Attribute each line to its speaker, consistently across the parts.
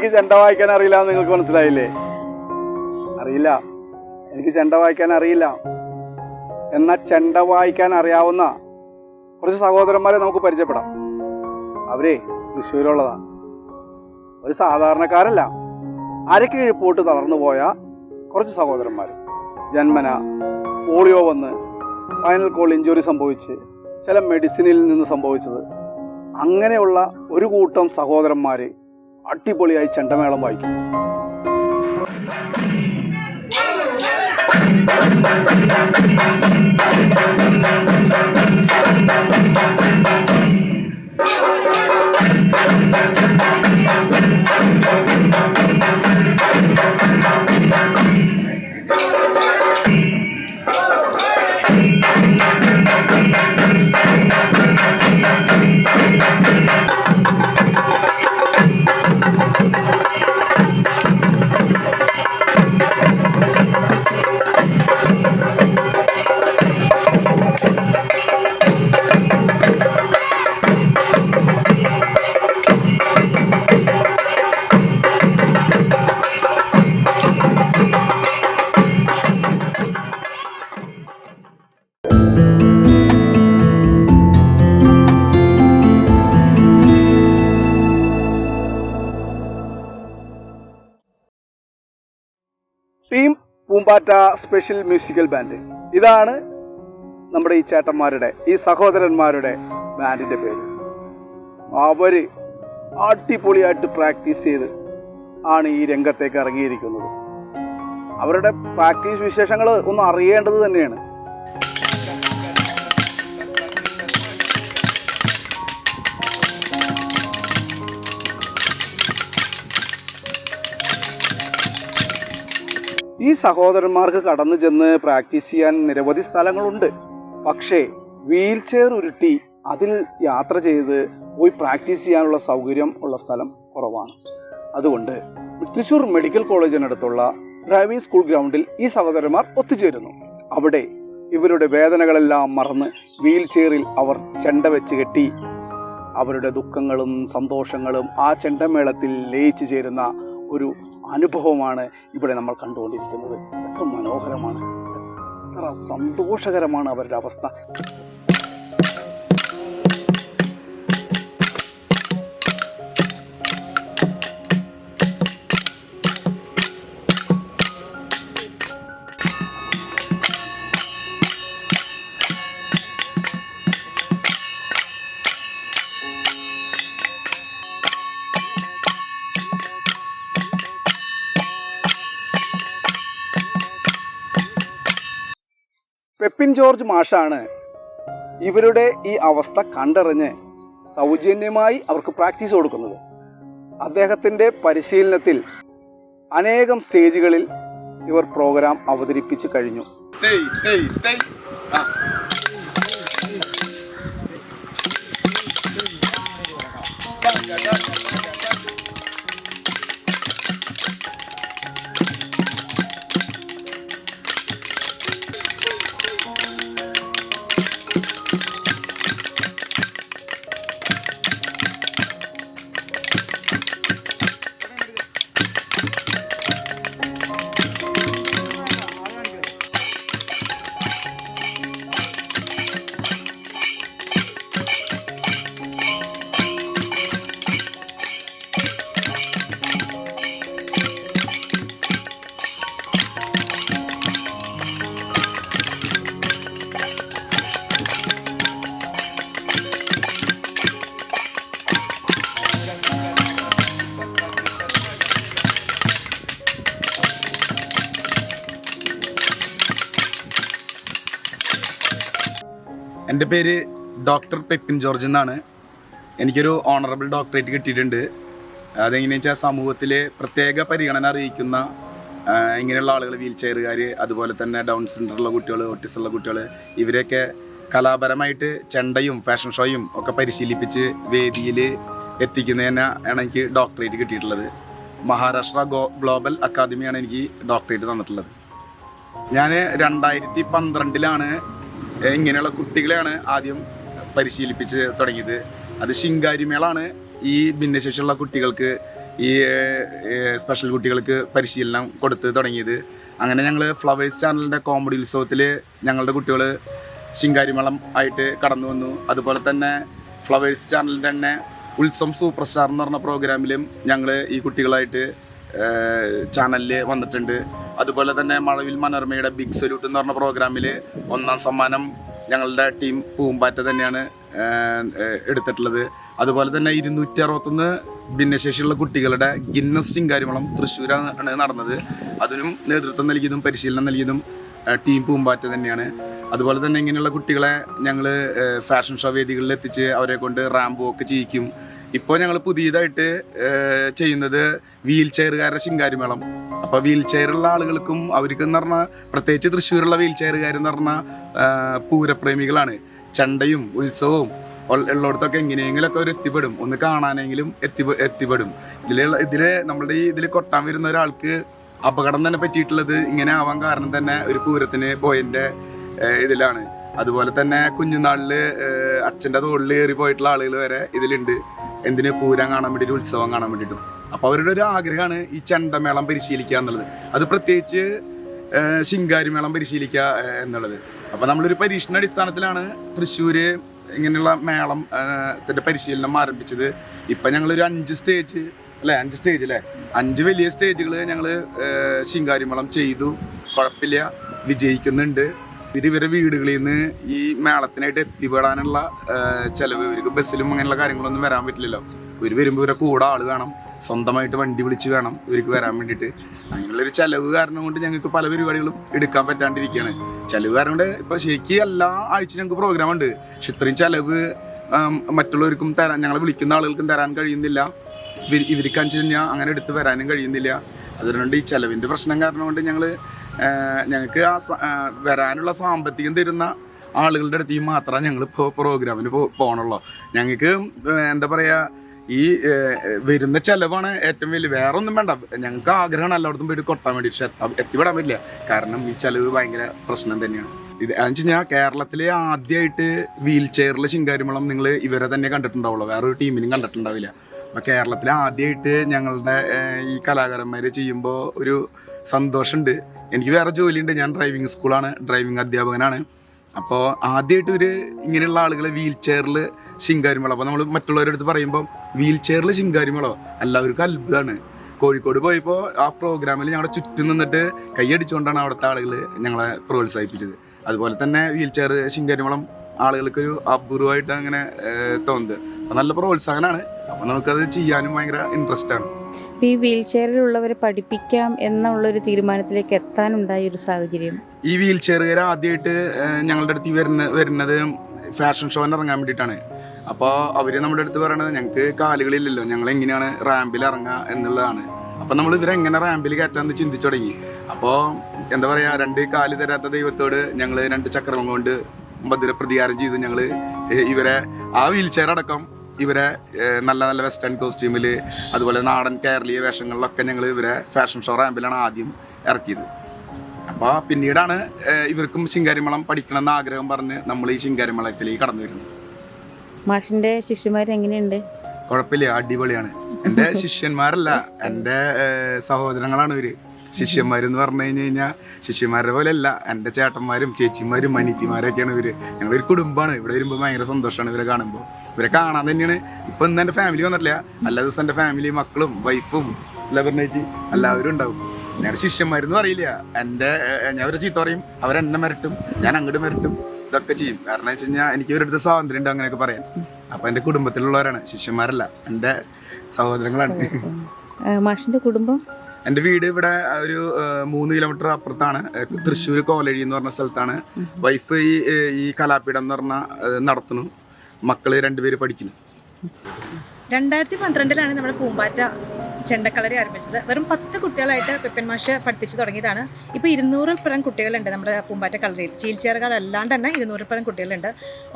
Speaker 1: എനിക്ക് ചെണ്ട വായിക്കാൻ അറിയില്ല എന്ന് നിങ്ങൾക്ക് മനസ്സിലായില്ലേ? അറിയില്ല, എനിക്ക് ചെണ്ട വായിക്കാൻ അറിയില്ല. എന്നാൽ ചെണ്ട വായിക്കാൻ അറിയാവുന്ന കുറച്ച് സഹോദരന്മാരെ നമുക്ക് പരിചയപ്പെടാം. അവരെ തൃശ്ശൂരുള്ളതാണ്. ഒരു സാധാരണക്കാരല്ല, അരക്ക് കീഴ്പോട്ട് തളർന്നു പോയ കുറച്ച് സഹോദരന്മാർ. ജന്മന പോളിയോ വന്ന് സ്പൈനൽ കോഡ് ഇഞ്ചുറി സംഭവിച്ച് ചില മെഡിസിനിൽ നിന്ന് സംഭവിച്ചത്, അങ്ങനെയുള്ള ഒരു കൂട്ടം സഹോദരന്മാർ അടിപൊളിയായി ചെണ്ടമേളം വായിക്കും. ടീം പൂമ്പാറ്റ സ്പെഷ്യൽ മ്യൂസിക്കൽ ബാൻഡ്. ഇതാണ് നമ്മുടെ ഈ ചേട്ടന്മാരുടെ, ഈ സഹോദരന്മാരുടെ ബാൻഡിൻ്റെ പേര്. അവർ അടിപൊളിയായിട്ട് പ്രാക്ടീസ് ചെയ്ത് ആണ് ഈ രംഗത്തേക്ക് ഇറങ്ങിയിരിക്കുന്നത്. അവരുടെ പ്രാക്ടീസ് വിശേഷങ്ങൾ ഒന്ന് അറിയേണ്ടത് തന്നെയാണ്. ഈ സഹോദരന്മാർക്ക് കടന്നു ചെന്ന് പ്രാക്ടീസ് ചെയ്യാൻ നിരവധി സ്ഥലങ്ങളുണ്ട്. പക്ഷേ വീൽ ചെയർ ഉരുട്ടി അതിൽ യാത്ര ചെയ്ത് പോയി പ്രാക്ടീസ് ചെയ്യാനുള്ള സൗകര്യം ഉള്ള സ്ഥലം കുറവാണ്. അതുകൊണ്ട് തൃശ്ശൂർ മെഡിക്കൽ കോളേജിനടുത്തുള്ള ഡ്രൈവിംഗ് സ്കൂൾ ഗ്രൗണ്ടിൽ ഈ സഹോദരന്മാർ ഒത്തുചേരുന്നു. അവിടെ ഇവരുടെ വേദനകളെല്ലാം മറന്ന് വീൽ ചെയറിൽ അവർ ചെണ്ട വെച്ച് കെട്ടി അവരുടെ ദുഃഖങ്ങളും സന്തോഷങ്ങളും ആ ചെണ്ടമേളത്തിൽ ലയിച്ചു ചേരുന്ന ഒരു അനുഭവമാണ് ഇവിടെ നമ്മൾ കണ്ടുകൊണ്ടിരിക്കുന്നത്. എത്ര മനോഹരമാണ്, എത്ര സന്തോഷകരമാണ് അവരുടെ അവസ്ഥ. പെപ്പിൻ ജോർജ് മാഷാണ് ഇവരുടെ ഈ അവസ്ഥ കണ്ടറിഞ്ഞ് സൗജന്യമായി അവർക്ക് പ്രാക്ടീസ് കൊടുക്കുന്നത്. അദ്ദേഹത്തിൻ്റെ പരിശീലനത്തിൽ അനേകം സ്റ്റേജുകളിൽ ഇവർ പ്രോഗ്രാം അവതരിപ്പിച്ചു കഴിഞ്ഞു.
Speaker 2: എൻ്റെ പേര് ഡോക്ടർ പെപ്പിൻ ജോർജ് എന്നാണ്. എനിക്കൊരു ഓണറബിൾ ഡോക്ടറേറ്റ് കിട്ടിയിട്ടുണ്ട്. അതെങ്ങനെയാണെന്ന് വെച്ചാൽ സമൂഹത്തിലെ പ്രത്യേക പരിഗണന അറിയിക്കുന്ന ഇങ്ങനെയുള്ള ആളുകൾ, വീൽ ചെയറുകാർ, അതുപോലെ തന്നെ ഡൗൺ സിൻഡ്രോമുള്ള കുട്ടികൾ, ഓട്ടിസമുള്ള കുട്ടികൾ, ഇവരെയൊക്കെ കലാപരമായിട്ട് ചെണ്ടയും ഫാഷൻ ഷോയും ഒക്കെ പരിശീലിപ്പിച്ച് വേദിയിൽ എത്തിക്കുന്നതിനാണ് എനിക്ക് ഡോക്ടറേറ്റ് കിട്ടിയിട്ടുള്ളത്. മഹാരാഷ്ട്ര ഗ്ലോബൽ അക്കാദമിയാണ് എനിക്ക് ഡോക്ടറേറ്റ് തന്നിട്ടുള്ളത്. ഞാൻ 2012 ഇങ്ങനെയുള്ള കുട്ടികളെയാണ് ആദ്യം പരിശീലിപ്പിച്ച് തുടങ്ങിയത്. അത് ശിങ്കാരിമേളാണ് ഈ ഭിന്നശേഷിയുള്ള കുട്ടികൾക്ക് ഈ സ്പെഷ്യൽ കുട്ടികൾക്ക് പരിശീലനം കൊടുത്ത് തുടങ്ങിയത്. അങ്ങനെ ഞങ്ങൾ ഫ്ലവേഴ്സ് ചാനലിൻ്റെ കോമഡി ഉത്സവത്തിൽ ഞങ്ങളുടെ കുട്ടികൾ ശിങ്കാരിമേളം ആയിട്ട് കടന്നു വന്നു. അതുപോലെ തന്നെ ഫ്ലവേഴ്സ് ചാനലിൻ്റെ തന്നെ ഉത്സവം സൂപ്പർ സ്റ്റാർ എന്ന് പറഞ്ഞ പ്രോഗ്രാമിലും ഞങ്ങൾ ഈ കുട്ടികളായിട്ട് ചാനലിൽ വന്നിട്ടുണ്ട്. അതുപോലെ തന്നെ മഴവിൽ മനോരമയുടെ ബിഗ് സല്യൂട്ട് എന്ന് പറഞ്ഞ പ്രോഗ്രാമിൽ 1ാം സമ്മാനം ഞങ്ങളുടെ ടീം പൂമ്പാറ്റ തന്നെയാണ് എടുത്തിട്ടുള്ളത്. അതുപോലെ തന്നെ 261 ഭിന്നശേഷിയുള്ള കുട്ടികളുടെ ഗിന്നസ് ശിങ്കാരിമേളം തൃശ്ശൂരാണ് നടന്നത്. അതിനും നേതൃത്വം നൽകിയതും പരിശീലനം നൽകിയതും ടീം പൂമ്പാറ്റ തന്നെയാണ്. അതുപോലെ തന്നെ ഇങ്ങനെയുള്ള കുട്ടികളെ ഞങ്ങൾ ഫാഷൻ ഷോ വേദികളിൽ എത്തിച്ച് അവരെ കൊണ്ട് റാമ്പ് വോക്ക് ചെയ്യിക്കും. ഇപ്പോൾ ഞങ്ങൾ പുതിയതായിട്ട് ചെയ്യുന്നത് വീൽ ചെയറുകാരുടെ ശിങ്കാരിമേളം. അപ്പോൾ വീൽ ചെയറുള്ള ആളുകൾക്കും അവർക്കെന്ന് പറഞ്ഞാൽ പ്രത്യേകിച്ച് തൃശ്ശൂരുള്ള വീൽ ചെയറുകാരെന്ന് പറഞ്ഞാൽ പൂരപ്രേമികളാണ്. ചണ്ടയും ഉത്സവവും ഉള്ളിടത്തൊക്കെ എങ്ങനെയെങ്കിലുമൊക്കെ അവർ എത്തിപ്പെടും, ഒന്ന് കാണാനെങ്കിലും എത്തിപ്പെടും. ഇതിൽ നമ്മുടെ ഇതിൽ കൊട്ടാൻ വരുന്ന ഒരാൾക്ക് അപകടം തന്നെ പറ്റിയിട്ടുള്ളത് ഇങ്ങനെ ആവാൻ കാരണം തന്നെ ഒരു പൂരത്തിന് പോയതിൻ്റെ ഇതിലാണ്. അതുപോലെ തന്നെ കുഞ്ഞുനാളിൽ അച്ഛൻ്റെ തോളിൽ കയറി പോയിട്ടുള്ള ആളുകൾ വരെ ഇതിലുണ്ട്. എന്തിന്? പൂരം കാണാൻ വേണ്ടിയിട്ട്, ഉത്സവം കാണാൻ വേണ്ടിയിട്ടും. അപ്പോൾ അവരുടെ ഒരു ആഗ്രഹമാണ് ഈ ചെണ്ടമേളം പരിശീലിക്കുക എന്നുള്ളത്. അത് പ്രത്യേകിച്ച് ശിങ്കാരിമേളം പരിശീലിക്കുക എന്നുള്ളത്. അപ്പോൾ നമ്മളൊരു പരീക്ഷണാടിസ്ഥാനത്തിലാണ് തൃശ്ശൂർ ഇങ്ങനെയുള്ള മേളം പരിശീലനം ആരംഭിച്ചത്. ഇപ്പം ഞങ്ങളൊരു 5 സ്റ്റേജ് അല്ലേ 5 വലിയ സ്റ്റേജുകൾ ഞങ്ങൾ ശിങ്കാരിമേളം ചെയ്തു. കുഴപ്പമില്ല, വിജയിക്കുന്നുണ്ട്. ഇവരെ വീടുകളിൽ നിന്ന് ഈ മേളത്തിനായിട്ട് എത്തിപ്പെടാനുള്ള ചിലവ്, ഇവർക്ക് ബസ്സിലും അങ്ങനെയുള്ള കാര്യങ്ങളൊന്നും വരാൻ പറ്റില്ലല്ലോ. ഇവർ വരുമ്പോൾ ഇവരെ കൂടെ ആൾ വേണം, സ്വന്തമായിട്ട് വണ്ടി വിളിച്ച് വേണം ഇവർക്ക് വരാൻ വേണ്ടിയിട്ട്. അങ്ങനെയുള്ളൊരു ചിലവ് കാരണം കൊണ്ട് ഞങ്ങൾക്ക് പല പരിപാടികളും എടുക്കാൻ പറ്റാണ്ടിരിക്കുകയാണ്. ചിലവ് കാരണം കൊണ്ട് ഇപ്പോൾ ശരിക്കും എല്ലാ ആഴ്ചയും ഞങ്ങൾക്ക് പ്രോഗ്രാം ഉണ്ട്. പക്ഷെ ഇത്രയും ചിലവ് മറ്റുള്ളവർക്കും തരാൻ, ഞങ്ങളെ വിളിക്കുന്ന ആളുകൾക്കും തരാൻ കഴിയുന്നില്ല. ഇവർക്കാന്ന് വെച്ച് കഴിഞ്ഞാൽ അങ്ങനെ എടുത്ത് വരാനും കഴിയുന്നില്ല. അതുകൊണ്ട് ഈ ചിലവിൻ്റെ പ്രശ്നം കാരണം കൊണ്ട് ഞങ്ങൾക്ക് വരാനുള്ള സാമ്പത്തികം തരുന്ന ആളുകളുടെ അടുത്ത് മാത്രമേ ഞങ്ങളിപ്പോൾ പ്രോഗ്രാമിന് പോകണുള്ളൂ. ഞങ്ങൾക്ക് എന്താ പറയുക, ഈ വരുന്ന ചിലവാണ് ഏറ്റവും വലിയ, വേറെ ഒന്നും വേണ്ട. ഞങ്ങൾക്ക് ആഗ്രഹമാണ് എല്ലായിടത്തും പോയിട്ട് കൊട്ടാൻ വേണ്ടി, പക്ഷെ എത്തിപ്പെടാൻ പറ്റില്ല. കാരണം ഈ ചിലവ് ഭയങ്കര പ്രശ്നം തന്നെയാണ്. ഇത് എന്ന് വെച്ച് കഴിഞ്ഞാൽ കേരളത്തിലെ ആദ്യമായിട്ട് വീൽ ചെയറിൽ ശിങ്കാരിമേളം നിങ്ങൾ ഇവരെ തന്നെ കണ്ടിട്ടുണ്ടാവുള്ളൂ, വേറൊരു ടീമിനും കണ്ടിട്ടുണ്ടാവില്ല. അപ്പോൾ കേരളത്തിൽ ആദ്യമായിട്ട് ഞങ്ങളുടെ ഈ കലാകാരന്മാർ ചെയ്യുമ്പോൾ ഒരു സന്തോഷമുണ്ട്. എനിക്ക് വേറെ ജോലിയുണ്ട്, ഞാൻ ഡ്രൈവിംഗ് സ്കൂളാണ്, ഡ്രൈവിംഗ് അധ്യാപകനാണ്. അപ്പോൾ ആദ്യമായിട്ട് ഇങ്ങനെയുള്ള ആളുകൾ വീൽ ചെയറിൽ ശിങ്കാരിമേളം, അപ്പോൾ നമ്മൾ മറ്റുള്ളവരുടെ അടുത്ത് പറയുമ്പോൾ വീൽ ചെയറിൽ ശിങ്കാരിമേളോ എല്ലാവർക്കും അത്ഭുതമാണ്. കോഴിക്കോട് പോയപ്പോൾ ആ പ്രോഗ്രാമിൽ ഞങ്ങളുടെ ചുറ്റും നിന്നിട്ട് കൈയടിച്ചുകൊണ്ടാണ് അവിടുത്തെ ആളുകൾ ഞങ്ങളെ പ്രോത്സാഹിപ്പിച്ചത്. അതുപോലെ തന്നെ വീൽ ചെയർ ശിങ്കാരിമേളം ആളുകൾക്കൊരു അപൂർവമായിട്ട് അങ്ങനെ തോന്നുന്നത്. അപ്പോൾ നല്ല പ്രോത്സാഹനമാണ്. അപ്പോൾ നമുക്കത് ചെയ്യാനും ഭയങ്കര ഇൻട്രസ്റ്റാണ്.
Speaker 3: ഈ വീൽ ചെയറിലുള്ളവരെ പഠിപ്പിക്കാം എന്നുള്ളൊരു തീരുമാനത്തിലേക്ക് എത്താനുണ്ടായ ഒരു സാഹചര്യം,
Speaker 2: ഈ വീൽ ചെയറുകാർ ആദ്യമായിട്ട് ഞങ്ങളുടെ അടുത്ത് വരുന്നത് ഫാഷൻ ഷോന് ഇറങ്ങാൻ വേണ്ടിയിട്ടാണ്. അപ്പോൾ അവർ നമ്മുടെ അടുത്ത് പറയണത് ഞങ്ങൾക്ക് കാലുകളില്ലല്ലോ, ഞങ്ങൾ എങ്ങനെയാണ് റാമ്പിൽ ഇറങ്ങുക എന്നുള്ളതാണ്. അപ്പോൾ നമ്മൾ ഇവരെങ്ങനെ റാമ്പിൽ കയറ്റാമെന്ന് ചിന്തിച്ചു തുടങ്ങി. അപ്പോൾ എന്താ പറയുക, 2 കാല് തരാത്ത ദൈവത്തോട് ഞങ്ങൾ 2 ചക്രം കൊണ്ട് പ്രതികാരം ചെയ്തു. ഞങ്ങൾ ഇവരെ ആ വീൽ ചെയർ അടക്കം ഇവരെ നല്ല നല്ല വെസ്റ്റേൺ കോസ്റ്റ്യൂമിൽ, അതുപോലെ നാടൻ കേരളീയ വേഷങ്ങളിലൊക്കെ ഞങ്ങൾ ഇവരെ ഫാഷൻ ഷോ റാമ്പിലാണ് ആദ്യം ഇറക്കിയത്. അപ്പോൾ പിന്നീടാണ് ഇവർക്കും ശിങ്കാരിമേളം പഠിക്കണമെന്ന് ആഗ്രഹം പറഞ്ഞ് നമ്മൾ ഈ ശിങ്കാരിമേളത്തിലേക്ക് കടന്നു വരുന്നത്.
Speaker 3: മാഷിൻ്റെ ശിഷ്യന്മാർ എങ്ങനെയുണ്ട്?
Speaker 2: കുഴപ്പമില്ല, അടിപൊളിയാണ്. എൻ്റെ ശിഷ്യന്മാരല്ല, എൻ്റെ സഹോദരങ്ങളാണ് ഇവർ. ശിഷ്യന്മാരെന്ന് പറഞ്ഞു കഴിഞ്ഞാൽ ശിഷ്യന്മാരുടെ പോലെ അല്ല, എൻ്റെ ചേട്ടന്മാരും ചേച്ചിമാരും അനിയത്തിമാരൊക്കെയാണ് ഇവർ. ഞങ്ങളൊരു കുടുംബമാണ്. ഇവിടെ വരുമ്പോൾ ഭയങ്കര സന്തോഷമാണ് ഇവരെ കാണുമ്പോൾ. ഇവരെ കാണാൻ തന്നെയാണ്. ഇപ്പം ഇന്ന് എൻ്റെ ഫാമിലി വന്നിട്ടില്ല, എല്ലാ ദിവസം എൻ്റെ ഫാമിലി, മക്കളും വൈഫും ചേച്ചി എല്ലാവരും ഉണ്ടാവും. ഞങ്ങളുടെ ശിഷ്യന്മാരെന്ന് പറയില്ല, ഞാൻ അവരെ ചീത്ത പറയും, അവരെന്നെ മിരട്ടും, ഞാൻ അങ്ങോട്ട് മിരട്ടും, ഇതൊക്കെ ചെയ്യും. കാരണം വെച്ച് കഴിഞ്ഞാൽ എനിക്ക് ഇവരുടെ അടുത്ത് സ്വാതന്ത്ര്യം ഉണ്ട് അങ്ങനെയൊക്കെ പറയാം. അപ്പോൾ എൻ്റെ കുടുംബത്തിലുള്ളവരാണ്, ശിഷ്യന്മാരല്ല, എൻ്റെ സഹോദരങ്ങളാണ്.
Speaker 3: മാഷിൻ്റെ കുടുംബം?
Speaker 2: എൻ്റെ വീട് ഇവിടെ ഒരു 3 കിലോമീറ്റർ അപ്പുറത്താണ്, തൃശ്ശൂർ കോലഴി എന്ന് പറഞ്ഞ സ്ഥലത്താണ്. വൈഫ് ഈ കലാപീഠം എന്ന് പറഞ്ഞാൽ നടത്തുന്നു. മക്കള് 2 പേര് പഠിക്കുന്നു.
Speaker 4: 2012 നമ്മുടെ പൂമ്പാറ്റ ചെണ്ടക്കളരി ആരംഭിച്ചത്. വെറും 10 കുട്ടികളായിട്ട് പെപ്പൻ മാഷ് പഠിപ്പിച്ച് തുടങ്ങിയതാണ്. ഇപ്പോൾ 200-ൽ പരം കുട്ടികളുണ്ട് നമ്മുടെ പൂമ്പാറ്റ കളരിയിൽ. വീൽ ചെയറുകൾ അല്ലാണ്ട് തന്നെ 200-ൽ പരം കുട്ടികളുണ്ട്.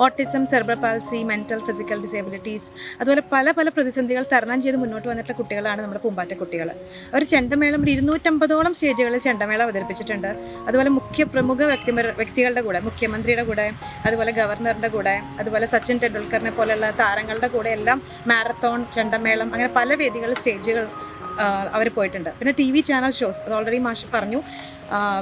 Speaker 4: Autism, cerebral palsy, mental physical disabilities, അതുപോലെ പല പല പ്രതിസന്ധികൾ തരണം ചെയ്ത് മുന്നോട്ട് വന്നിട്ടുള്ള കുട്ടികളാണ് നമ്മുടെ പൂമ്പാറ്റ കുട്ടികൾ. അവർ ചെണ്ടമേളം 250ഓളം സ്റ്റേജുകളിൽ ചെണ്ടമേള അവതരിപ്പിച്ചിട്ടുണ്ട്. അതുപോലെ പ്രമുഖ വ്യക്തികളുടെ കൂടെ, മുഖ്യമന്ത്രിയുടെ കൂടെ, അതുപോലെ ഗവർണറുടെ കൂടെ, അതുപോലെ സച്ചിൻ ടെണ്ടുൽക്കറിനെ പോലെയുള്ള താരങ്ങളുടെ കൂടെ എല്ലാം മാരത്തോൺ, ചെണ്ടമേളം, അങ്ങനെ പല വേദികളിൽ സ്റ്റേജുകൾ അവർ പോയിട്ടുണ്ട്. പിന്നെ TV ചാനൽ ഷോസ്, അത് ഓൾറെഡി മാഷ് പറഞ്ഞു.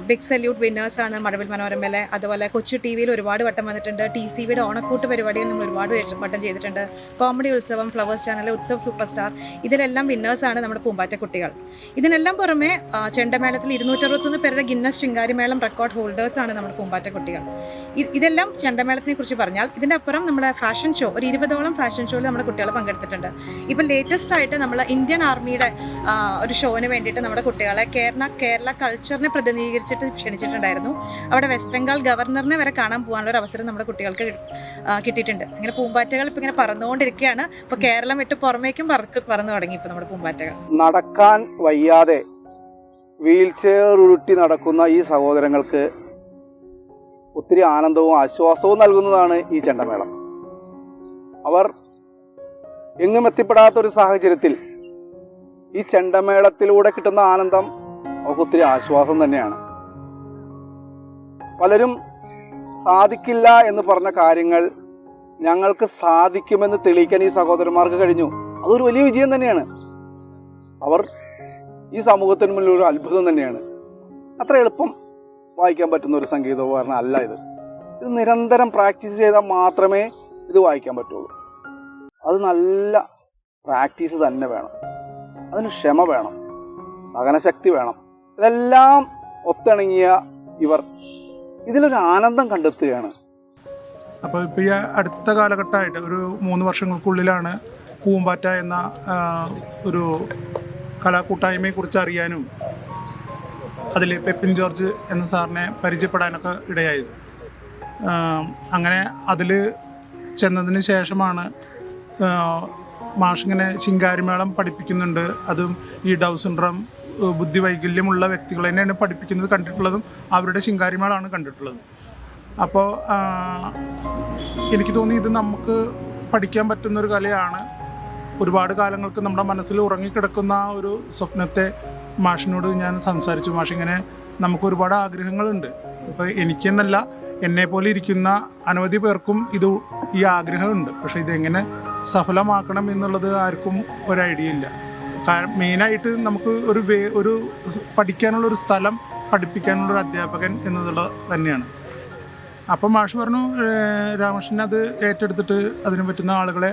Speaker 4: ബിഗ് സല്യൂട്ട് വിന്നേഴ്സാണ് മഴവിൽ മനോരമയിലെ. അതുപോലെ കൊച്ചു TV-യിൽ ഒരുപാട് വട്ടം വന്നിട്ടുണ്ട്. TCVയുടെ ഓണക്കൂട്ട് പരിപാടികൾ നമ്മൾ ഒരുപാട് വട്ടം ചെയ്തിട്ടുണ്ട്. കോമഡി ഉത്സവം, ഫ്ലവേഴ്സ് ചാനലിലെ ഉത്സവ് സൂപ്പർ സ്റ്റാർ, ഇതിലെല്ലാം വിന്നേഴ്സാണ് നമ്മുടെ പൂമ്പാറ്റ കുട്ടികൾ. ഇതിനെല്ലാം പുറമെ ചെണ്ടമേളത്തിൽ 261 പേരുടെ ഗിന്നസ് ശിങ്കാരിമേളം റെക്കോർഡ് ഹോൾഡേഴ്സാണ് നമ്മുടെ പൂമ്പാറ്റ കുട്ടികൾ. ഇതെല്ലാം ചെണ്ടമേളത്തിനെ കുറിച്ച് പറഞ്ഞാൽ. ഇതിൻ്റെ അപ്പുറം നമ്മുടെ ഫാഷൻ ഷോ, ഒരു 20ഓളം ഫാഷൻ ഷോയിൽ നമ്മുടെ കുട്ടികൾ പങ്കെടുത്തിട്ടുണ്ട്. ഇപ്പം ലേറ്റസ്റ്റ് ആയിട്ട് നമ്മൾ ഇന്ത്യൻ ആർമിയുടെ ഒരു ഷോന് വേണ്ടിയിട്ട് നമ്മുടെ കുട്ടികളെ കേരള കൾച്ചറിനെ പ്രതിനിധീകരിച്ചിട്ട് ക്ഷണിച്ചിട്ടുണ്ടായിരുന്നു. അവിടെ വെസ്റ്റ് ബംഗാൾ ഗവർണറിനെ വരെ കാണാൻ പോകാനുള്ള ഒരു അവസരം നമ്മുടെ കുട്ടികൾക്ക് കിട്ടിയിട്ടുണ്ട്. അങ്ങനെ പൂമ്പാറ്റകൾ ഇപ്പം ഇങ്ങനെ പറന്നുകൊണ്ടിരിക്കുകയാണ്. ഇപ്പോൾ കേരളം വിട്ട് പുറമേക്കും പറന്നു തുടങ്ങി ഇപ്പോൾ നമ്മുടെ പൂമ്പാറ്റകൾ.
Speaker 1: നടക്കാൻ വയ്യാതെ വീൽ ചെയർ ഉരുട്ടി നടക്കുന്ന ഈ സഹോദരങ്ങൾക്ക് ഒത്തിരി ആനന്ദവും ആശ്വാസവും നൽകുന്നതാണ് ഈ ചെണ്ടമേളം. അവർ എങ്ങും എത്തിപ്പെടാത്തൊരു സാഹചര്യത്തിൽ ഈ ചെണ്ടമേളത്തിലൂടെ കിട്ടുന്ന ആനന്ദം അവർക്ക് ഒത്തിരി ആശ്വാസം തന്നെയാണ്. പലരും സാധിക്കില്ല എന്ന് പറഞ്ഞ കാര്യങ്ങൾ ഞങ്ങൾക്ക് സാധിക്കുമെന്ന് തെളിയിക്കാൻ ഈ സഹോദരന്മാർക്ക് കഴിഞ്ഞു. അതൊരു വലിയ വിജയം തന്നെയാണ്. അവർ ഈ സമൂഹത്തിന് മുന്നിൽ ഒരു അത്ഭുതം തന്നെയാണ്. അത്ര എളുപ്പം വായിക്കാൻ പറ്റുന്ന ഒരു സംഗീതോപകരണം അല്ല ഇത്. ഇത് നിരന്തരം പ്രാക്ടീസ് ചെയ്താൽ മാത്രമേ ഇത് വായിക്കാൻ പറ്റുള്ളൂ. അത് നല്ല പ്രാക്ടീസ് തന്നെ വേണം. അതിന് ക്ഷമ വേണം, സഹനശക്തി വേണം. ഇതെല്ലാം ഒത്തിണങ്ങിയ ഇവർ ഇതിലൊരു ആനന്ദം കണ്ടെത്തുകയാണ്.
Speaker 5: അപ്പോൾ ഇപ്പോൾ ഈ അടുത്ത കാലഘട്ടമായിട്ട് ഒരു 3 വർഷങ്ങൾക്കുള്ളിലാണ് പൂമ്പാറ്റ എന്ന ഒരു കലാകൂട്ടായ്മയെക്കുറിച്ച് അറിയാനും അതിൽ പെപ്പിൻ ജോർജ് എന്ന സാറിനെ പരിചയപ്പെടാനൊക്കെ ഇടയായത്. അങ്ങനെ അതിൽ ചെന്നതിന് ശേഷമാണ് മാഷിങ്ങനെ ശിങ്കാരിമേളം പഠിപ്പിക്കുന്നുണ്ട്. അതും ഈ ഡൗൺ സിൻഡ്രോം ബുദ്ധിവൈകല്യമുള്ള വ്യക്തികളെ തന്നെയാണ് പഠിപ്പിക്കുന്നത് കണ്ടിട്ടുള്ളതും അവരുടെ ശിങ്കാരിമേളമാണ് കണ്ടിട്ടുള്ളതും. അപ്പോൾ എനിക്ക് തോന്നി ഇത് നമുക്ക് പഠിക്കാൻ പറ്റുന്നൊരു കലയാണ്. ഒരുപാട് കാലങ്ങൾക്ക് നമ്മുടെ മനസ്സിൽ ഉറങ്ങിക്കിടക്കുന്ന ആ ഒരു സ്വപ്നത്തെ മാഷിനോട് ഞാൻ സംസാരിച്ചു. മാഷിങ്ങനെ നമുക്ക് ഒരുപാട് ആഗ്രഹങ്ങളുണ്ട്. ഇപ്പോൾ എനിക്കെന്നല്ല, എന്നെപ്പോലെ ഇരിക്കുന്ന അനവധി പേർക്കും ഈ ആഗ്രഹമുണ്ട്. പക്ഷേ ഇതെങ്ങനെ സഫലമാക്കണം എന്നുള്ളത് ആർക്കും ഒരു ഐഡിയ ഇല്ല. മെയിനായിട്ട് നമുക്ക് ഒരു പഠിക്കാനുള്ളൊരു സ്ഥലം, പഠിപ്പിക്കാനുള്ളൊരു അധ്യാപകൻ എന്നുള്ളത് തന്നെയാണ്. അപ്പം മാഷ് പറഞ്ഞു രാമകൃഷ്ണൻ അത് ഏറ്റെടുത്തിട്ട് അതിന് പറ്റുന്ന ആളുകളെ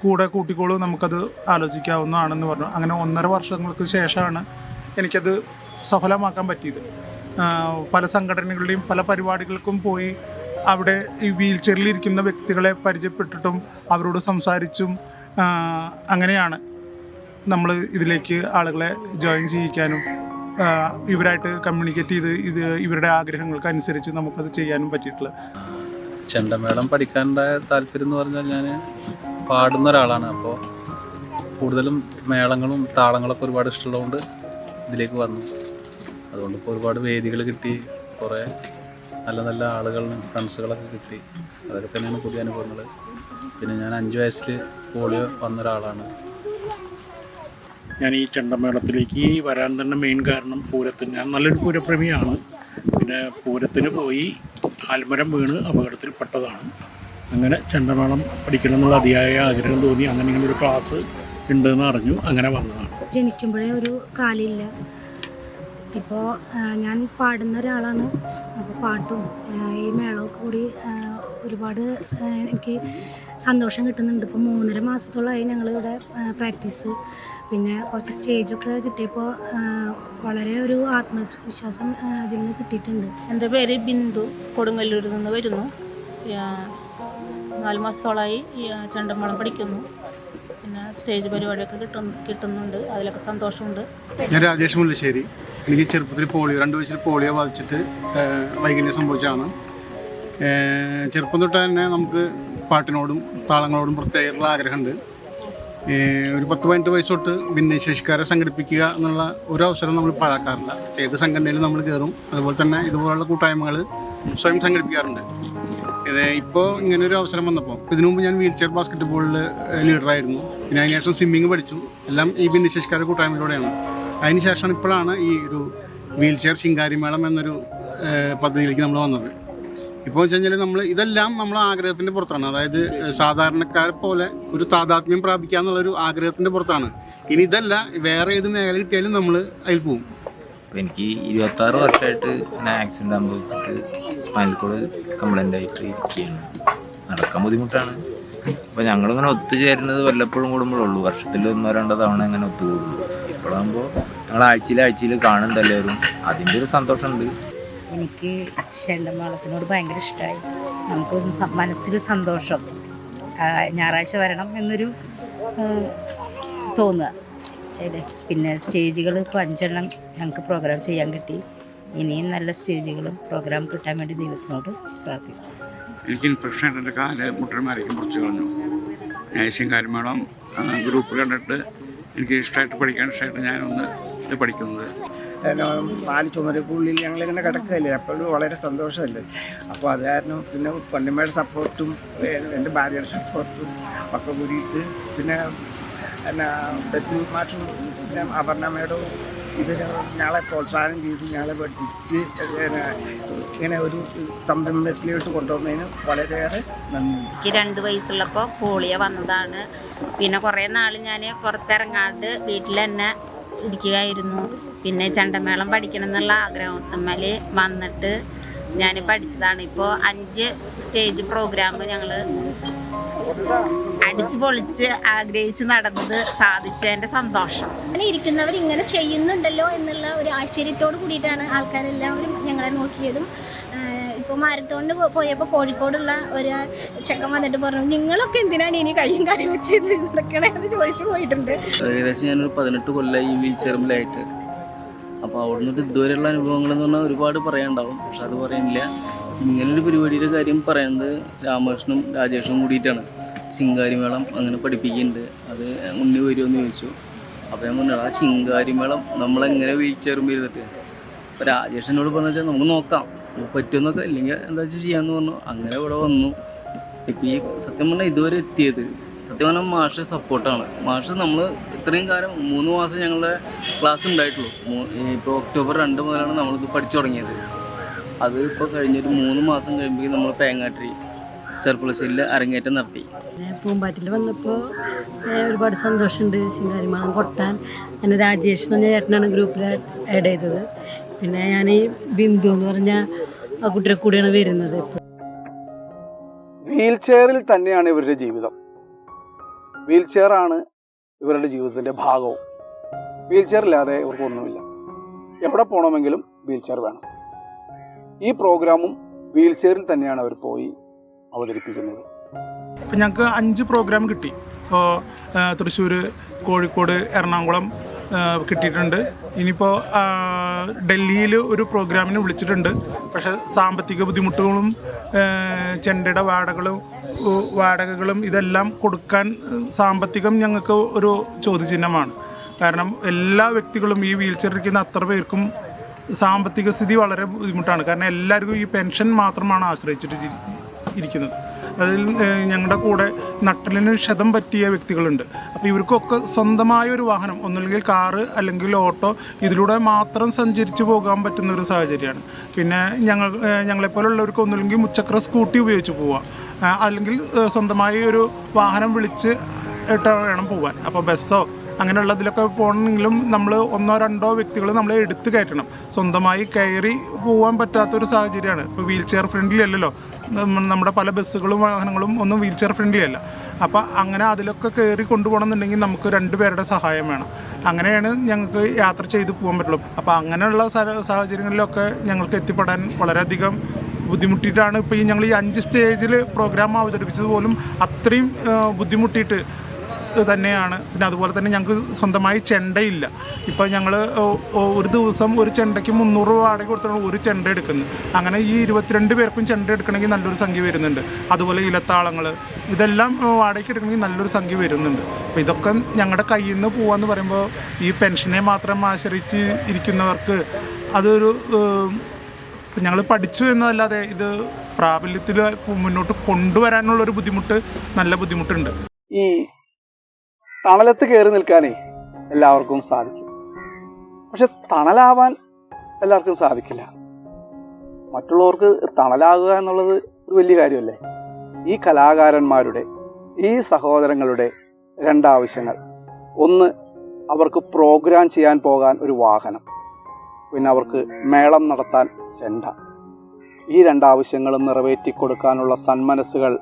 Speaker 5: കൂടെ കൂട്ടിക്കോളൂ, നമുക്കത് ആലോചിക്കാവുന്നതാണെന്ന് പറഞ്ഞു. അങ്ങനെ 1.5 വർഷങ്ങൾക്ക് ശേഷമാണ് എനിക്കത് സഫലമാക്കാൻ പറ്റിയത്. പല സംഘടനകളുടെയും പല പരിപാടികൾക്കും പോയി അവിടെ ഈ വീൽ ചെയറിലിരിക്കുന്ന വ്യക്തികളെ പരിചയപ്പെട്ടിട്ടും അവരോട് സംസാരിച്ചും അങ്ങനെയാണ് നമ്മൾ ഇതിലേക്ക് ആളുകളെ ജോയിൻ ചെയ്യിക്കാനും ഇവരായിട്ട് കമ്മ്യൂണിക്കേറ്റ് ചെയ്ത് ഇവരുടെ ആഗ്രഹങ്ങൾക്ക് അനുസരിച്ച് നമുക്കത് ചെയ്യാനും പറ്റിയിട്ടുള്ളത്.
Speaker 6: ചെണ്ടമേളം പഠിക്കാനുണ്ടായ താല്പര്യം എന്ന് പറഞ്ഞാൽ ഞാൻ പാടുന്ന ഒരാളാണ്. അപ്പോൾ കൂടുതലും മേളങ്ങളും താളങ്ങളൊക്കെ ഒരുപാട് ഇഷ്ടമുള്ളതുകൊണ്ട് ഇതിലേക്ക് വന്നു. അതുകൊണ്ട് ഇപ്പോൾ ഒരുപാട് വേദികൾ കിട്ടി, കുറേ നല്ല നല്ല ആളുകളും ഫ്രണ്ട്സുകളൊക്കെ കിട്ടി. അതൊക്കെ തന്നെയാണ് പുതിയ അനുഭവങ്ങൾ. പിന്നെ ഞാൻ 5 വയസ്സിൽ പോളിയോ വന്നൊരാളാണ്.
Speaker 7: ഞാൻ ഈ ചെണ്ടമേളത്തിലേക്ക് വരാൻ തന്നെ മെയിൻ കാരണം പൂരത്തിന്, ഞാൻ നല്ലൊരു പൂരപ്രേമിയാണ്. പിന്നെ പൂരത്തിന് പോയി ആൽമരം വീണ് അപകടത്തിൽപ്പെട്ടതാണ്. അങ്ങനെ ചെണ്ടമേളം പഠിക്കണം എന്നുള്ള അതിയായ ആഗ്രഹം തോന്നി. അങ്ങനെ ഇങ്ങനെ ഒരു ക്ലാസ് ഉണ്ടെന്ന് അറിഞ്ഞു, അങ്ങനെ വന്നതാണ്.
Speaker 8: ജനിക്കുമ്പോഴേ ഒരു കാലില്ല. ഇപ്പോൾ ഞാൻ പാടുന്ന ഒരാളാണ്. അപ്പോൾ പാട്ടും ഈ മേളമൊക്കെ കൂടി ഒരുപാട് എനിക്ക് സന്തോഷം കിട്ടുന്നുണ്ട്. ഇപ്പോൾ 3.5 മാസത്തോളമായി ഞങ്ങളിവിടെ പ്രാക്ടീസ്. പിന്നെ കുറച്ച് സ്റ്റേജൊക്കെ കിട്ടിയപ്പോൾ വളരെ ഒരു ആത്മവിശ്വാസം അതിൽ നിന്ന് കിട്ടിയിട്ടുണ്ട്.
Speaker 3: എൻ്റെ പേര് ബിന്ദു, കൊടുങ്ങല്ലൂരിൽ നിന്ന് വരുന്നു. 4 മാസത്തോളമായി ചെണ്ടമേളം പഠിക്കുന്നു. പിന്നെ സ്റ്റേജ് പരിപാടിയൊക്കെ കിട്ടുന്നുണ്ട്, അതിലൊക്കെ സന്തോഷമുണ്ട്.
Speaker 9: ഞാൻ രാജേഷ് മുല്ലശ്ശേരി. എനിക്ക് ചെറുപ്പത്തിൽ 2 വയസ്സിൽ പോളിയോ ബാധിച്ചിട്ട് വൈകല്യം സംഭവിച്ചതാണ്. ചെറുപ്പം തൊട്ട് തന്നെ നമുക്ക് പാട്ടിനോടും താളങ്ങളോടും പ്രത്യേകമുള്ള ആഗ്രഹമുണ്ട്. ഒരു 10-18 വയസ്സ് തൊട്ട് ഭിന്നശേഷിക്കാരെ സംഘടിപ്പിക്കുക എന്നുള്ള ഒരു അവസരം നമ്മൾ പാഴാക്കാറില്ല. ഏത് സംഘടനയിലും നമ്മൾ കയറും. അതുപോലെ തന്നെ ഇതുപോലുള്ള കൂട്ടായ്മകൾ സ്വയം സംഘടിപ്പിക്കാറുണ്ട്. ഇപ്പോൾ ഇങ്ങനൊരു അവസരം വന്നപ്പോൾ, ഇതിനു മുമ്പ് ഞാൻ വീൽ ചെയർ ബാസ്കറ്റ് ബോളിൽ ലീഡറായിരുന്നു. പിന്നെ അതിനുശേഷം സ്വിമ്മിങ് പഠിച്ചു. എല്ലാം ഈ ഭിന്നശേഷിക്കാരുടെ കൂട്ടായ്മയിലൂടെയാണ്. അതിനുശേഷമാണ് ഇപ്പോഴാണ് ഈ ഒരു വീൽ ചെയർ ശിങ്കാരിമേളം എന്നൊരു പദ്ധതിയിലേക്ക് നമ്മൾ വന്നത്. ഇപ്പോൾ വെച്ച് കഴിഞ്ഞാൽ നമ്മൾ ഇതെല്ലാം നമ്മളെ ആഗ്രഹത്തിൻ്റെ പുറത്താണ്. അതായത് സാധാരണക്കാരെ പോലെ ഒരു താതാത്മ്യം പ്രാപിക്കുക എന്നുള്ളൊരു ആഗ്രഹത്തിൻ്റെ പുറത്താണ്. ഇനി ഇതല്ല, വേറെ ഏത് മേഖല കിട്ടിയാലും നമ്മൾ അതിൽ പോകും.
Speaker 10: അപ്പോൾ എനിക്ക് 26 വർഷമായിട്ട് ഇങ്ങനെ ആക്സിഡൻറ്റ് സംഭവിച്ചിട്ട് സ്പൈനൽ കോഡ് കംപ്ലൈൻ്റ് ആയിട്ട് ഇരിക്കുകയാണ്. നടക്കാൻ ബുദ്ധിമുട്ടാണ്. അപ്പോൾ ഞങ്ങളിങ്ങനെ ഒത്തുചേരുന്നത് വല്ലപ്പോഴും കൂടുമ്പോഴുള്ളൂ. വർഷത്തിൽ 1-2 തവണ ഇങ്ങനെ ഒത്തുകൂടുള്ളൂ. ഇപ്പോഴാകുമ്പോൾ ഞങ്ങൾ ആഴ്ചയിൽ കാണുന്നുണ്ട് എല്ലാവരും. അതിൻ്റെ ഒരു സന്തോഷമുണ്ട്.
Speaker 8: എനിക്ക് ചെണ്ടമേളത്തിനോട് ഭയങ്കര ഇഷ്ടമായി. നമുക്ക് മനസ്സിൽ സന്തോഷം, ഞായറാഴ്ച വരണം എന്നൊരു തോന്നുക. പിന്നെ സ്റ്റേജുകൾ ഇപ്പോൾ 5 ഞങ്ങൾക്ക് പ്രോഗ്രാം ചെയ്യാൻ കിട്ടി. ഇനിയും നല്ല സ്റ്റേജുകളും പ്രോഗ്രാം കിട്ടാൻ വേണ്ടി ദൈവത്തിനോട് പ്രാർത്ഥിക്കും.
Speaker 11: എനിക്ക് ഇൻഫെക്ഷൻ എൻ്റെ കാല് മുട്ടന്മാരേക്കും മുറിച്ച് കളഞ്ഞു. ഏഷ്യൻ കാര്യമേളം ഗ്രൂപ്പ് കണ്ടിട്ട് എനിക്ക് ഇഷ്ടമായിട്ട് പഠിക്കാൻ ഇഷ്ടമായിട്ട് ഞാനൊന്ന് ഇത് പഠിക്കുന്നത്.
Speaker 12: 4 ചുമരക്കുള്ളിൽ ഞങ്ങളിങ്ങനെ കിടക്കുകയല്ലേ, അപ്പോഴും വളരെ സന്തോഷമല്ലേ. അപ്പോൾ അത് കാരണം പിന്നെ പൊന്നമ്മയുടെ സപ്പോർട്ടും എൻ്റെ ഭാര്യയുടെ സപ്പോർട്ടും ഒക്കെ കൂടിയിട്ട് പിന്നെ എന്നാ പെറ്റു മാഷും പിന്നെ അപർണമ്മയുടെ ഇതിന് ഞങ്ങളെ പ്രോത്സാഹനം ചെയ്ത് ഞങ്ങളെ പഠിപ്പിച്ച് ഇങ്ങനെ ഒരു സംരംഭത്തിലോട്ട് കൊണ്ടുവന്നതിന് വളരെയേറെ നന്ദി.
Speaker 3: എനിക്ക് 2 വയസ്സുള്ളപ്പോൾ പോളിയോ വന്നതാണ്. പിന്നെ കുറേ നാൾ ഞാൻ പുറത്തിറങ്ങാണ്ട് വീട്ടിൽ തന്നെ ഇരിക്കുകയായിരുന്നു. പിന്നെ ചെണ്ടമേളം പഠിക്കണം എന്നുള്ള ആഗ്രഹത്തിൽ വന്നിട്ട് ഞാൻ പഠിച്ചതാണ്. ഇപ്പോൾ 5 സ്റ്റേജ് പ്രോഗ്രാം ഞങ്ങൾ അടിച്ചു പൊളിച്ച് ആഗ്രഹിച്ച് നടന്നത് സാധിച്ചതിൻ്റെ സന്തോഷം.
Speaker 8: അങ്ങനെ ഇരിക്കുന്നവർ ഇങ്ങനെ ചെയ്യുന്നുണ്ടല്ലോ എന്നുള്ള ഒരു ആശ്ചര്യത്തോട് കൂടിയിട്ടാണ് ആൾക്കാരെല്ലാവരും ഞങ്ങളെ നോക്കിയതും. ഇപ്പോൾ മാരത്തോണിന് പോയപ്പോൾ കോഴിക്കോടുള്ള ഒരു ചെക്കൻ വന്നിട്ട് പറഞ്ഞു, നിങ്ങളൊക്കെ എന്തിനാണ് ഇനി കയ്യും കാര്യം വെച്ച് നടക്കണേന്ന് ചോദിച്ചു പോയിട്ടുണ്ട്.
Speaker 6: ഏകദേശം ഞാനൊരു 18 കൊല്ലമായി ഈ വീൽ ചെയറിലായിട്ട്. അപ്പോൾ അവിടെ നിന്നിട്ട് ഇതുവരെയുള്ള അനുഭവങ്ങളെന്ന് പറഞ്ഞാൽ ഒരുപാട് പറയാനുണ്ടാവും. പക്ഷെ അത് പറയുന്നില്ല. ഇങ്ങനൊരു പരിപാടിയുടെ കാര്യം പറയുന്നത് രാമകൃഷ്ണനും രാജേഷനും കൂടിയിട്ടാണ്. ശിങ്കാരിമേളം അങ്ങനെ പഠിപ്പിക്കുന്നുണ്ട്. അത് ഉണ്ണി വരുമെന്ന് ചോദിച്ചു. അപ്പോൾ ഞാൻ പറഞ്ഞു, ആ ശിങ്കാരിമേളം നമ്മളെങ്ങനെ വീൽ ചെയറുമ്പോൾ ഇരുന്നിട്ട്. അപ്പോൾ രാജേഷനോട് പറഞ്ഞു വെച്ചാൽ നമുക്ക് നോക്കാം, പറ്റുമെന്നൊക്കെ, ഇല്ലെങ്കിൽ എന്താ വെച്ചാൽ ചെയ്യാമെന്ന് പറഞ്ഞു. അങ്ങനെ ഇവിടെ വന്നു. ഇപ്പം ഈ സത്യം പറഞ്ഞാൽ ഇതുവരെ എത്തിയത് സത്യം പറഞ്ഞാൽ മാഷ് സപ്പോർട്ടാണ്. മാഷ് നമ്മൾ ഇത്രയും കാലം 3 മാസം ഞങ്ങളുടെ ക്ലാസ് ഉണ്ടായിട്ടുള്ളൂ. ഇപ്പോൾ ഒക്ടോബർ 2 മുതലാണ് നമ്മളിത് പഠിച്ചു തുടങ്ങിയത്. അത് ഇപ്പോൾ കഴിഞ്ഞൊരു 3 മാസം കഴിയുമ്പോഴേക്കും നമ്മൾ പേങ്ങാട്ടി ചെറുപ്പുളശ്ശേരിയിൽ അരങ്ങേറ്റം നടത്തി.
Speaker 8: പൂമ്പാറ്റിൽ വന്നപ്പോൾ ഒരുപാട് സന്തോഷമുണ്ട്. ശിങ്കാരിമേളം കൊട്ടാൻ അങ്ങനെ രാജേഷ് എന്ന് പറഞ്ഞ ചേട്ടനാണ് ഗ്രൂപ്പിൽ ആഡ് ചെയ്തത്. പിന്നെ ഞാൻ ഈ ബിന്ദു എന്ന് പറഞ്ഞ ആ കുട്ടിയുടെ കൂടെയാണ് വരുന്നത്.
Speaker 1: വീൽ ചെയറിൽ തന്നെയാണ് ഇവരുടെ ജീവിതം. വീൽ ചെയറാണ് ഇവരുടെ ജീവിതത്തിൻ്റെ ഭാഗവും. വീൽ ചെയർ ഇല്ലാതെ ഇവർക്കൊന്നുമില്ല. എവിടെ പോകണമെങ്കിലും വീൽ ചെയർ വേണം. ഈ പ്രോഗ്രാമും വീൽ ചെയറിൽ തന്നെയാണ് അവർ പോയി അവതരിപ്പിക്കുന്നത്.
Speaker 5: ഇപ്പം ഞങ്ങൾക്ക് 5 പ്രോഗ്രാം കിട്ടി. ഇപ്പോൾ തൃശ്ശൂർ, കോഴിക്കോട്, എറണാകുളം കിട്ടിയിട്ടുണ്ട്. ഇനിയിപ്പോൾ ഡൽഹിയിൽ ഒരു പ്രോഗ്രാമിന് വിളിച്ചിട്ടുണ്ട്. പക്ഷേ സാമ്പത്തിക ബുദ്ധിമുട്ടുകളും ചെണ്ടയുടെ വാടകകളും ഇതെല്ലാം കൊടുക്കാൻ സാമ്പത്തികം ഞങ്ങൾക്ക് ഒരു ചോദ്യചിഹ്നമാണ്. കാരണം എല്ലാ വ്യക്തികളും ഈ വീൽ ചെയറിരിക്കുന്ന അത്ര പേർക്കും സാമ്പത്തിക സ്ഥിതി വളരെ ബുദ്ധിമുട്ടാണ്. കാരണം എല്ലാവർക്കും ഈ പെൻഷൻ മാത്രമാണ് ആശ്രയിച്ചിട്ട് ഇരിക്കുന്നത്. അതിൽ ഞങ്ങളുടെ കൂടെ നട്ടലിന് ക്ഷതം പറ്റിയ വ്യക്തികളുണ്ട്. അപ്പോൾ ഇവർക്കൊക്കെ സ്വന്തമായ ഒരു വാഹനം, ഒന്നുമില്ലെങ്കിൽ കാറ് അല്ലെങ്കിൽ ഓട്ടോ, ഇതിലൂടെ മാത്രം സഞ്ചരിച്ച് പോകാൻ പറ്റുന്ന ഒരു സാഹചര്യമാണ്. പിന്നെ ഞങ്ങളെപ്പോലുള്ളവർക്ക് ഒന്നുമില്ലെങ്കിൽ മുച്ചക്ര സ്കൂട്ടി ഉപയോഗിച്ച് പോവുക, അല്ലെങ്കിൽ സ്വന്തമായി ഒരു വാഹനം വിളിച്ച് ഇട്ട് വേണം പോകാൻ. അപ്പോൾ ബസ്സോ അങ്ങനെയുള്ളതിലൊക്കെ പോകണമെങ്കിലും നമ്മൾ 1-2 വ്യക്തികൾ നമ്മളെ എടുത്ത് കയറ്റണം. സ്വന്തമായി കയറി പോകാൻ പറ്റാത്തൊരു സാഹചര്യമാണ്. ഇപ്പോൾ വീൽ ചെയർ ഫ്രണ്ട്ലി അല്ലല്ലോ. നമ്മുടെ പല ബസ്സുകളും വാഹനങ്ങളും ഒന്നും വീൽ ചെയർ ഫ്രണ്ട്ലി അല്ല. അപ്പോൾ അങ്ങനെ അതിലൊക്കെ കയറി കൊണ്ടുപോകണമെന്നുണ്ടെങ്കിൽ നമുക്ക് 2 പേരുടെ സഹായം വേണം. അങ്ങനെയാണ് ഞങ്ങൾക്ക് യാത്ര ചെയ്ത് പോകാൻ പറ്റുള്ളൂ. അപ്പോൾ അങ്ങനെയുള്ള സാഹചര്യങ്ങളിലൊക്കെ ഞങ്ങൾക്ക് എത്തിപ്പെടാൻ വളരെയധികം ബുദ്ധിമുട്ടിയിട്ടാണ് ഇപ്പോൾ ഞങ്ങൾ ഈ 5 സ്റ്റേജിൽ പ്രോഗ്രാം അവതരിപ്പിച്ചത് പോലും അത്രയും ബുദ്ധിമുട്ടിയിട്ട് തന്നെയാണ്. പിന്നെ അതുപോലെ തന്നെ ഞങ്ങൾക്ക് സ്വന്തമായി ചെണ്ടയില്ല. ഇപ്പോൾ ഞങ്ങൾ ഒരു ദിവസം ഒരു ചെണ്ടയ്ക്ക് 300 രൂപ വാടക കൊടുത്താണ് ഒരു ചെണ്ട എടുക്കുന്നത്. അങ്ങനെ ഈ 22 പേർക്കും ചെണ്ട എടുക്കണമെങ്കിൽ നല്ലൊരു സംഖ്യ വരുന്നുണ്ട്. അതുപോലെ ഇലത്താളങ്ങൾ ഇതെല്ലാം വാടകയ്ക്ക് എടുക്കണമെങ്കിൽ നല്ലൊരു സംഖ്യ വരുന്നുണ്ട്. അപ്പോൾ ഇതൊക്കെ ഞങ്ങളുടെ കയ്യിൽ നിന്ന് പോകാമെന്ന് പറയുമ്പോൾ ഈ പെൻഷനെ മാത്രം ആശ്രയിച്ച് ഇരിക്കുന്നവർക്ക് അതൊരു ഞങ്ങൾ പഠിച്ചു എന്നതല്ലാതെ ഇത് പ്രാബല്യത്തിൽ മുന്നോട്ട് കൊണ്ടുവരാനുള്ളൊരു ബുദ്ധിമുട്ട്, നല്ല ബുദ്ധിമുട്ടുണ്ട്.
Speaker 1: ഈ തണലത്ത് കയറി നിൽക്കാനേ എല്ലാവർക്കും സാധിക്കും. പക്ഷെ തണലാവാൻ എല്ലാവർക്കും സാധിക്കില്ല. മറ്റുള്ളവർക്ക് തണലാകുക എന്നുള്ളത് ഒരു വലിയ കാര്യമല്ലേ. ഈ കലാകാരന്മാരുടെ, ഈ സഹോദരങ്ങളുടെ രണ്ടാവശ്യങ്ങൾ: ഒന്ന്, അവർക്ക് പ്രോഗ്രാം ചെയ്യാൻ പോകാൻ ഒരു വാഹനം, പിന്നെ അവർക്ക് മേളം നടത്താൻ ചെണ്ട. ഈ രണ്ടാവശ്യങ്ങളും നിറവേറ്റിക്കൊടുക്കാനുള്ള സന്മനസ്സുകൾ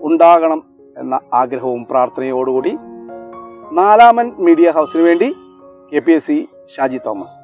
Speaker 1: ഉണ്ടാകണം എന്ന ആഗ്രഹവും പ്രാർത്ഥനയോടുകൂടി 4-മൻ മീഡിയ ഹൗസിന് വേണ്ടി KPSC ഷാജി തോമസ്.